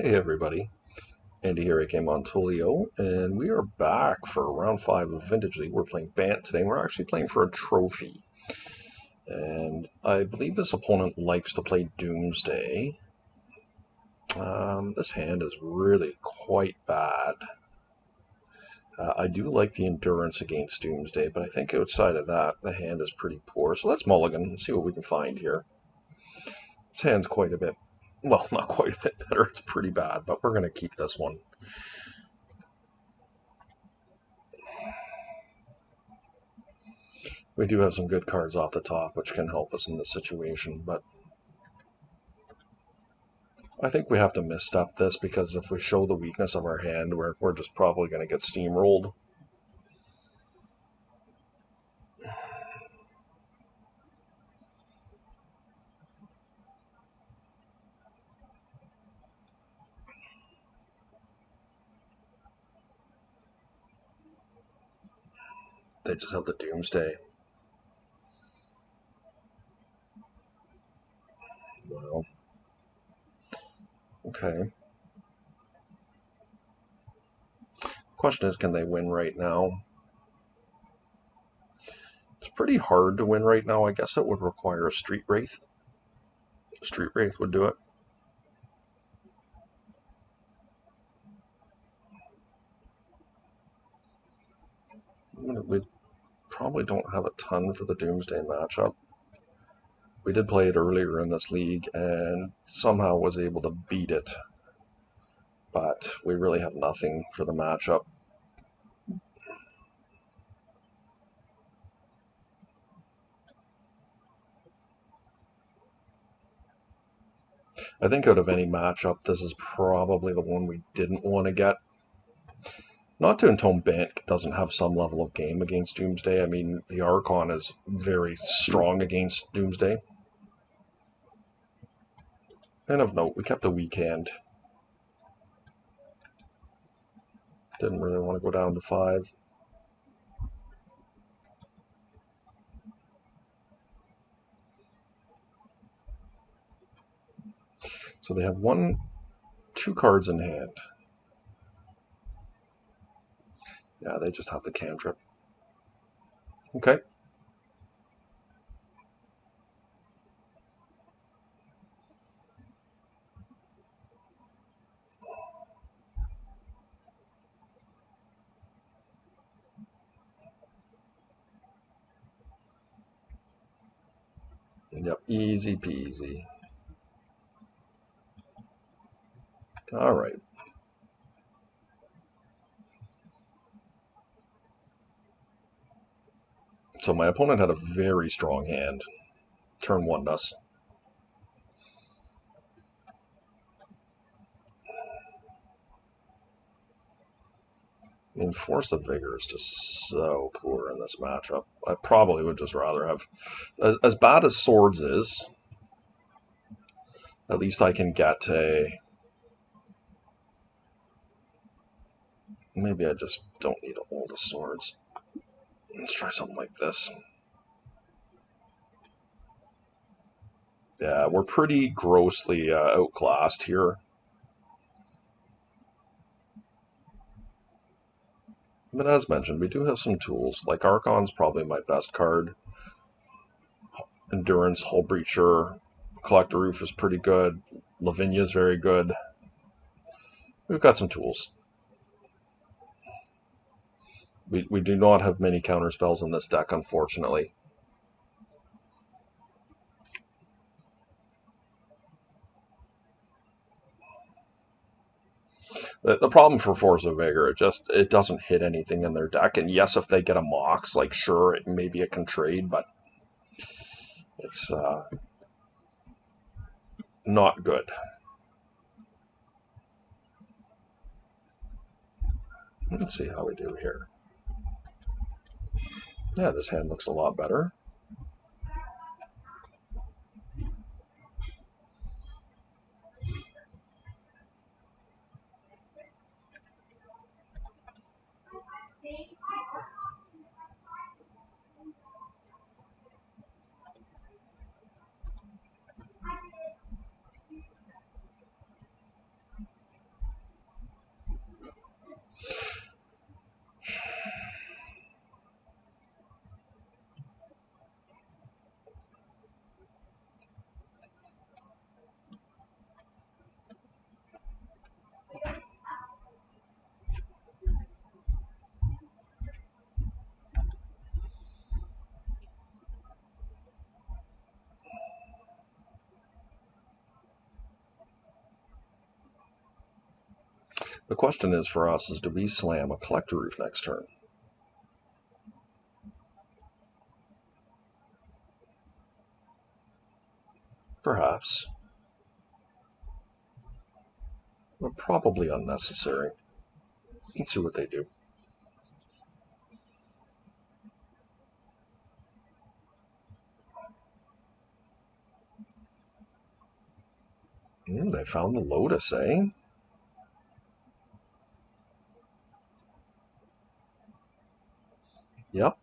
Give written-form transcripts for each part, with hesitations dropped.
Hey everybody, Andy here, aka Montolio, and we are back for round 5 of Vintage League. We're playing BANT today, and we're actually playing for a trophy. And I believe this opponent likes to play Doomsday. This hand is really quite bad. I do like the endurance against Doomsday, but I think outside of that, the hand is pretty poor. So let's mulligan and see what we can find here. This hand's quite a bit, well, not quite a bit better, it's pretty bad, but we're going to keep this one. We do have some good cards off the top, which can help us in this situation, but I think we have to misstep this, because if we show the weakness of our hand, we're just probably going to get steamrolled. They just have the Doomsday. Well, okay. Question is, can they win right now? It's pretty hard to win right now. I guess it would require a Street Wraith. Street Wraith would do it. We probably don't have a ton for the Doomsday matchup. We did play it earlier in this league and somehow was able to beat it, but we really have nothing for the matchup. I think out of any matchup, this is probably the one we didn't want to get. Not to intone BANT doesn't have some level of game against Doomsday. I mean, the Archon is very strong against Doomsday. And of note, we kept a weak hand. Didn't really want to go down to 5. So they have 2 cards in hand. Yeah, they just have the cantrip. Okay. Yep, easy peasy. All right. So my opponent had a very strong hand. Turn 1 us. I mean, Force of Vigor is just so poor in this matchup. I probably would just rather have... As bad as Swords is, at least I can get a... Maybe I just don't need all the swords. Let's try something like this. Yeah, we're pretty grossly outclassed here. But as mentioned, we do have some tools. Like Archon's probably my best card. Endurance, Hull Breacher, Collector Roof is pretty good. Lavinia's very good. We've got some tools. We do not have many counter spells in this deck, unfortunately. The problem for Force of Vigor, it doesn't hit anything in their deck. And yes, if they get a Mox, like sure, maybe it can trade, but it's not good. Let's see how we do here. Yeah, this hand looks a lot better. The question is for us is, do we slam a Collector Roof next turn? Perhaps. But probably unnecessary. Let's see what they do. They found the Lotus, eh? Yep.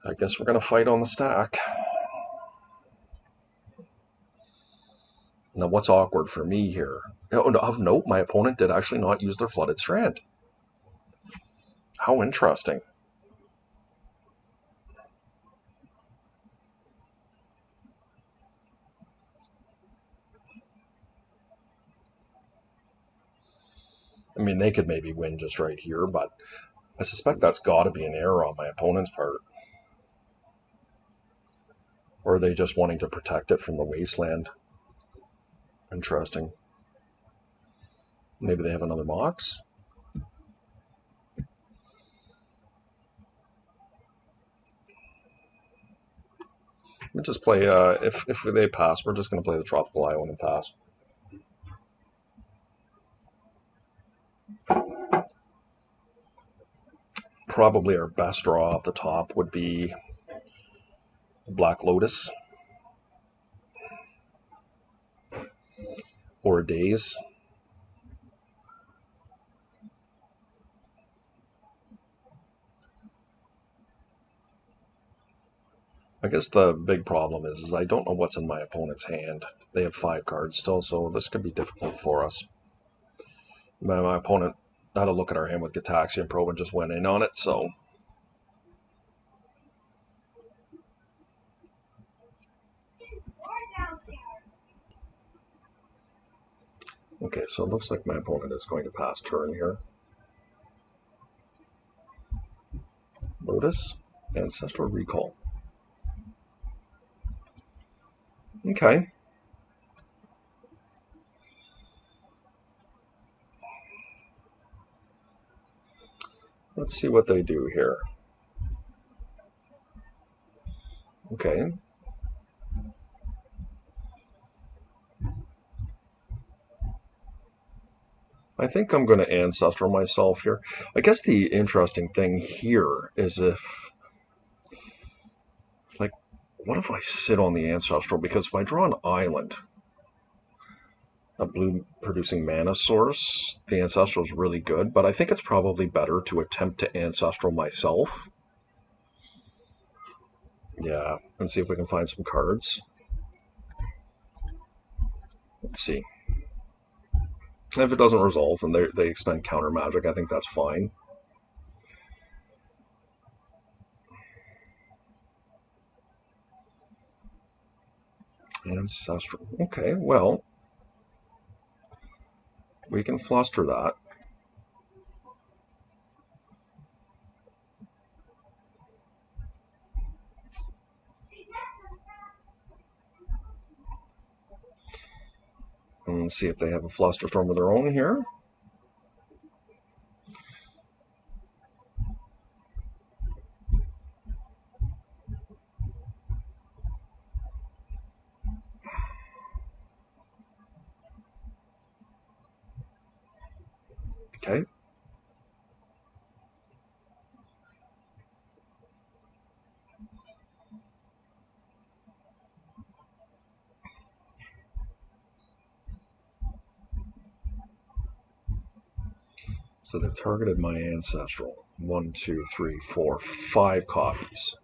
I guess we're going to fight on the stack. Now, what's awkward for me here? Of note, my opponent did actually not use their Flooded Strand. How interesting. I mean, they could maybe win just right here, but I suspect that's got to be an error on my opponent's part. Or are they just wanting to protect it from the Wasteland? Interesting. Maybe they have another Mox? We just play, if they pass, we're just going to play the Tropical Island and pass. Probably our best draw off the top would be Black Lotus or Daze. I guess the big problem is I don't know what's in my opponent's hand. They have 5 cards still, so this could be difficult for us. My opponent had a look at our hand with Gataxian Probe and just went in on it, so... Okay, so it looks like my opponent is going to pass turn here. Lotus, Ancestral Recall. Okay. Let's see what they do here. Okay. I think I'm going to Ancestral myself here. I guess the interesting thing here is if... Like, what if I sit on the Ancestral? Because if I draw an island, a blue producing mana source, the Ancestral is really good, but I think it's probably better to attempt to Ancestral myself. Yeah, and see if we can find some cards. Let's see. If it doesn't resolve and they expend counter magic, I think that's fine. Ancestral. Okay, well, we can fluster that. And see if they have a Flusterstorm of their own here. Okay. So they've targeted my Ancestral. 1, 2, 3, 4, 5 copies.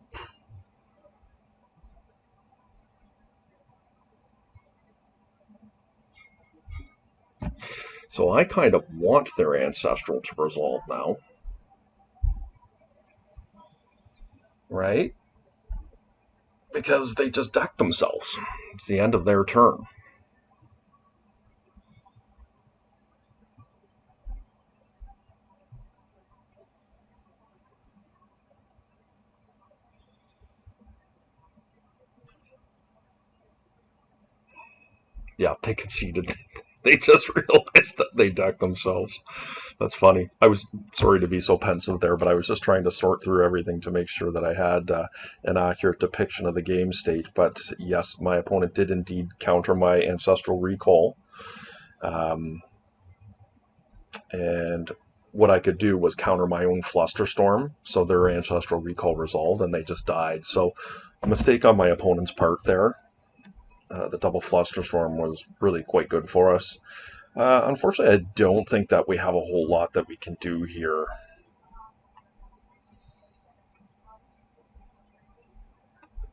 So I kind of want their Ancestral to resolve now. Right? Because they just decked themselves. It's the end of their turn. Yeah, they conceded. They just realized that they decked themselves. That's funny. I was sorry to be so pensive there, but I was just trying to sort through everything to make sure that I had an accurate depiction of the game state. But yes, my opponent did indeed counter my Ancestral Recall. And what I could do was counter my own Flusterstorm, so their Ancestral Recall resolved, and they just died. So a mistake on my opponent's part there. The double Flusterstorm was really quite good for us. Unfortunately, I don't think that we have a whole lot that we can do here.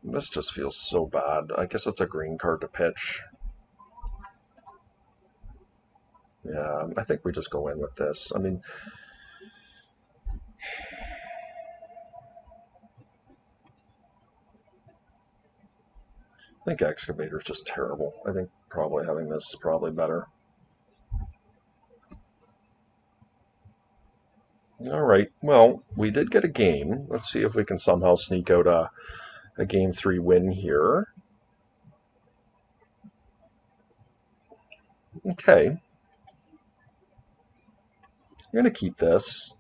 This just feels so bad. I guess it's a green card to pitch. Yeah, I think we just go in with this. I mean, I think Excavator is just terrible. I think probably having this is probably better. All right, well, we did get a game. Let's see if we can somehow sneak out a Game 3 win here. Okay. I'm going to keep this.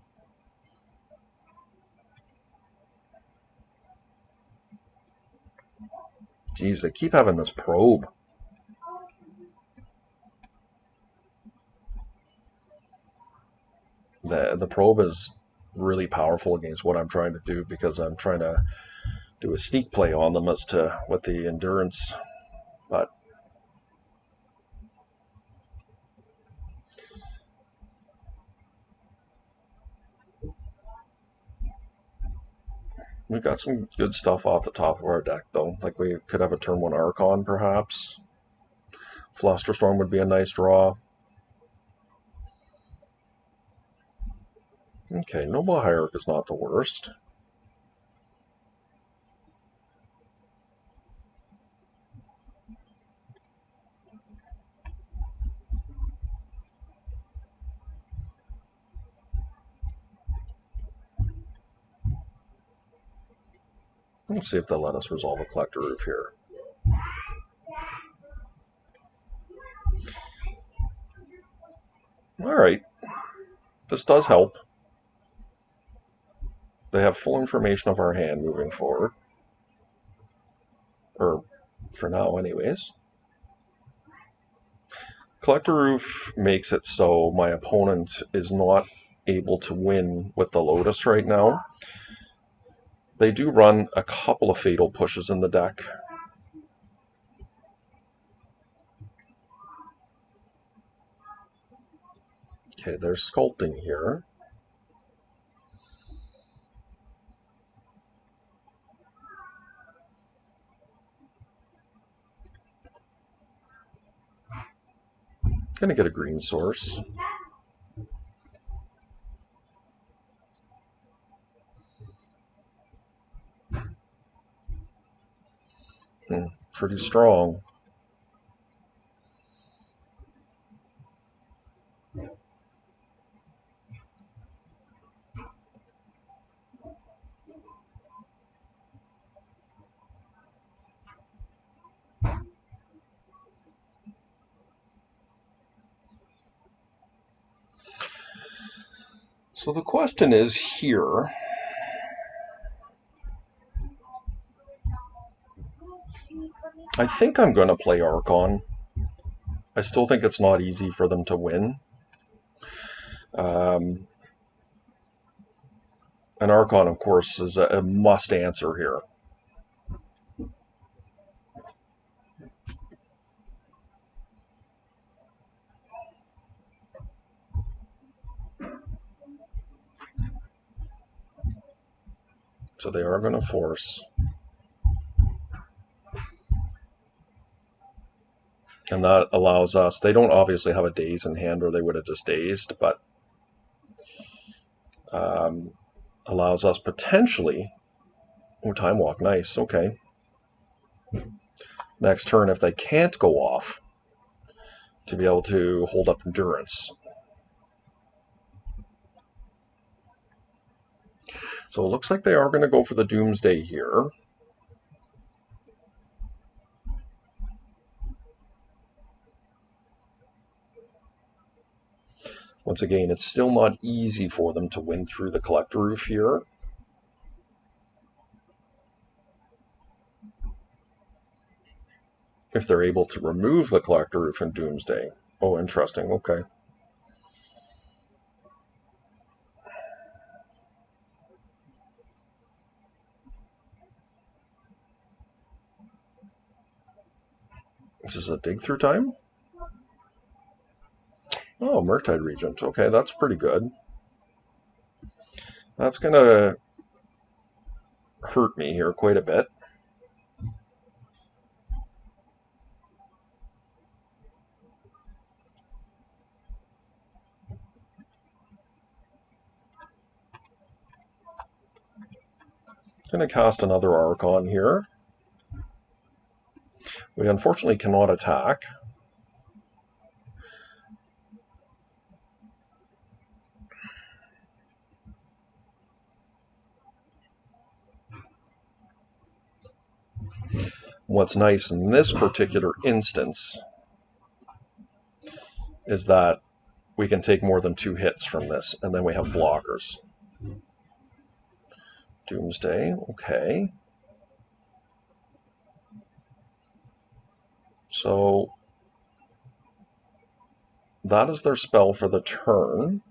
Geez, they keep having this probe. The probe is really powerful against what I'm trying to do because I'm trying to do a sneak play on them as to what the endurance, but we've got some good stuff off the top of our deck though. Like we could have a turn 1 Archon perhaps. Flusterstorm would be a nice draw. Okay, Noble Hierarch is not the worst. Let's see if they'll let us resolve a Collector Roof here. Alright, this does help. They have full information of our hand moving forward. Or, for now anyways. Collector Roof makes it so my opponent is not able to win with the Lotus right now. They do run a couple of Fatal Pushes in the deck. Okay, they're sculpting here. Gonna get a green source. Pretty strong. So the question is here, I think I'm going to play Archon. I still think it's not easy for them to win. An Archon, of course, is a must answer here. So they are going to force. And that allows us, they don't obviously have a daze in hand or they would have just dazed, but allows us potentially, oh, Time Walk, nice, okay. Next turn, if they can't go off, to be able to hold up Endurance. So it looks like they are going to go for the Doomsday here. Once again, it's still not easy for them to win through the collector roof here. If they're able to remove the collector roof in Doomsday. Oh, interesting. Okay. This is a dig through time? Oh, Murktide Regent. Okay, that's pretty good. That's going to hurt me here quite a bit. Going to cast another Archon here. We unfortunately cannot attack. What's nice in this particular instance is that we can take more than 2 hits from this, and then we have blockers. Doomsday, okay. So that is their spell for the turn.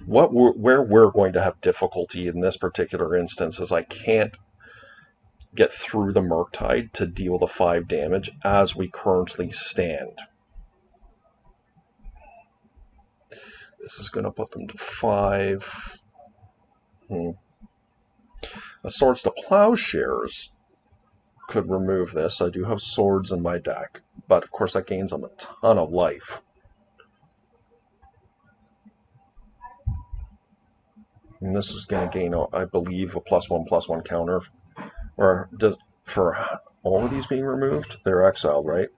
Where we're going to have difficulty in this particular instance is I can't get through the Murktide to deal the 5 damage as we currently stand. This is going to put them to 5. A Swords to Plowshares could remove this. I do have swords in my deck, but of course that gains them a ton of life. And this is going to gain, I believe, a +1/+1 counter. Or does, for all of these being removed, they're exiled, right?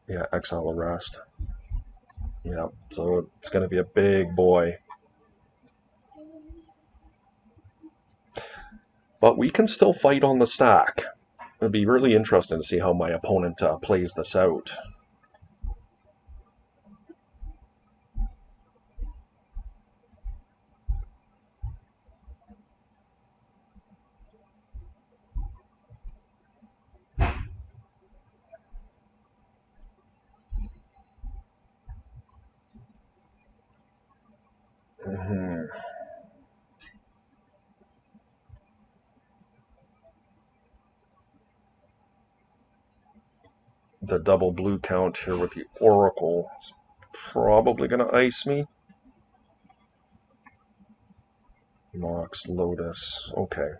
Yeah, exile arrest. Yeah, so it's going to be a big boy. But we can still fight on the stack. It'd be really interesting to see how my opponent plays this out. The double blue count here with the Oracle is probably going to ice me. Mox, Lotus, okay.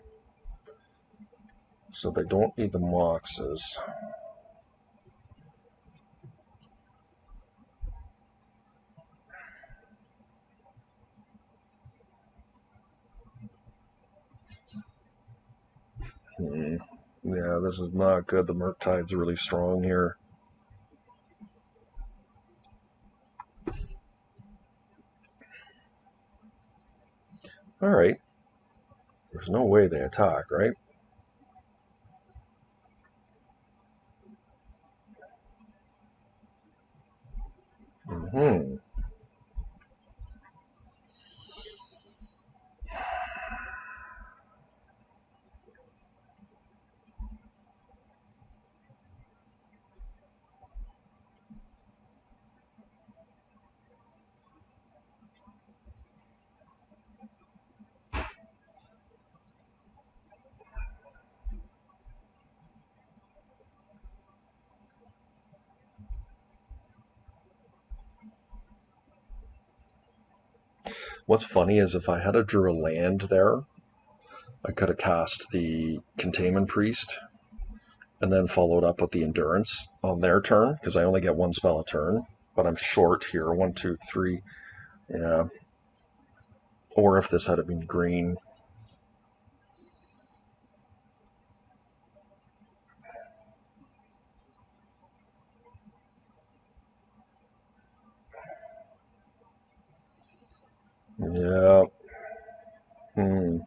So they don't need the Moxes. Yeah, this is not good. The Murktide's really strong here. Alright. There's no way they attack, right? What's funny is if I had drew a land there, I could have cast the Containment Priest and then followed up with the Endurance on their turn, because I only get 1 spell a turn, but I'm short here. 1, 2, 3. Yeah. Or if this had been green. Yeah. Hmm.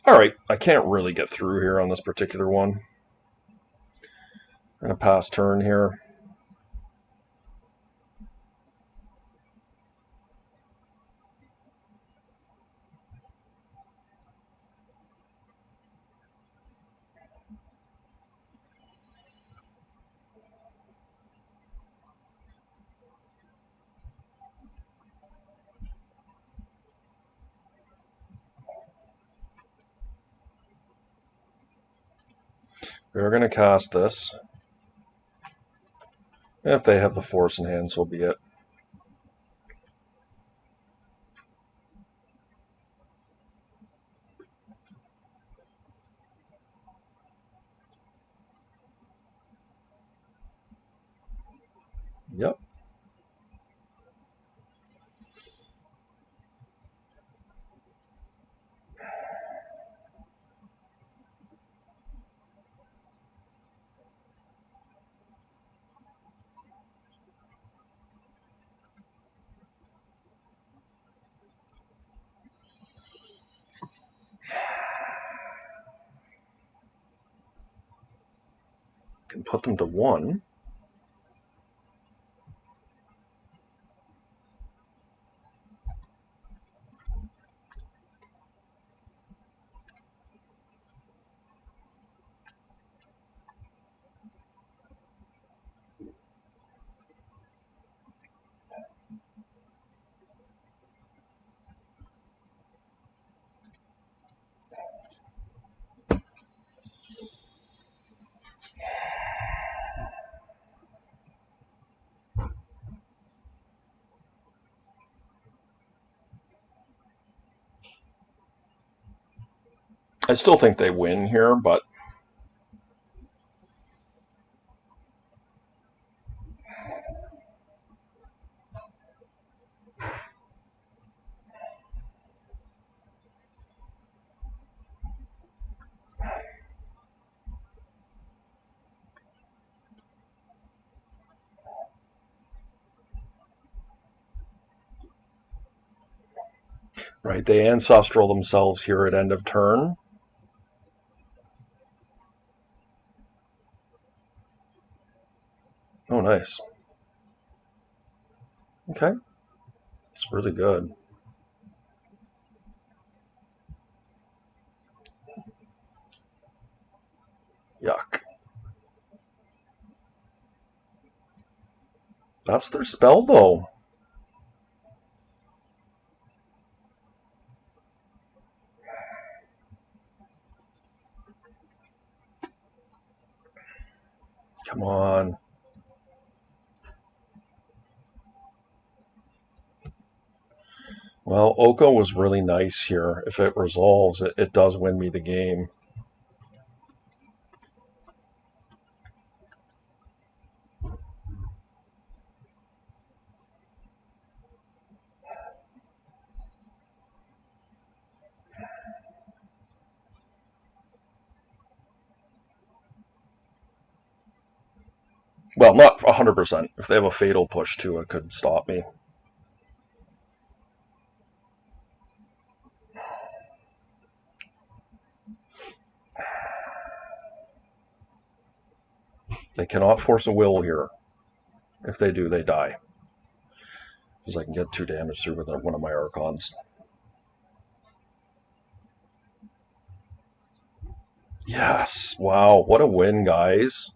All right, I can't really get through here on this particular one. I'm going to pass turn here. We're going to cast this. If they have the force in hand, so be it. Yep. Can put them to 1. I still think they win here, but right, they ancestral themselves here at end of turn. Oh, nice. Okay, it's really good. Yuck. That's their spell, though. Come on. Well, Oko was really nice here. If it resolves, it does win me the game. Well, not 100%. If they have a fatal push too, it could stop me. They cannot force a will here. If they do, they die. Because I can get 2 damage through with one of my Archons. Yes! Wow, what a win, guys.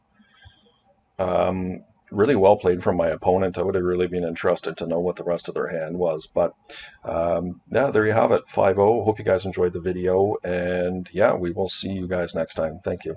Um, really well played from my opponent. I would have really been interested to know what the rest of their hand was. But yeah, there you have it. 5-0. Hope you guys enjoyed the video. And yeah, we will see you guys next time. Thank you.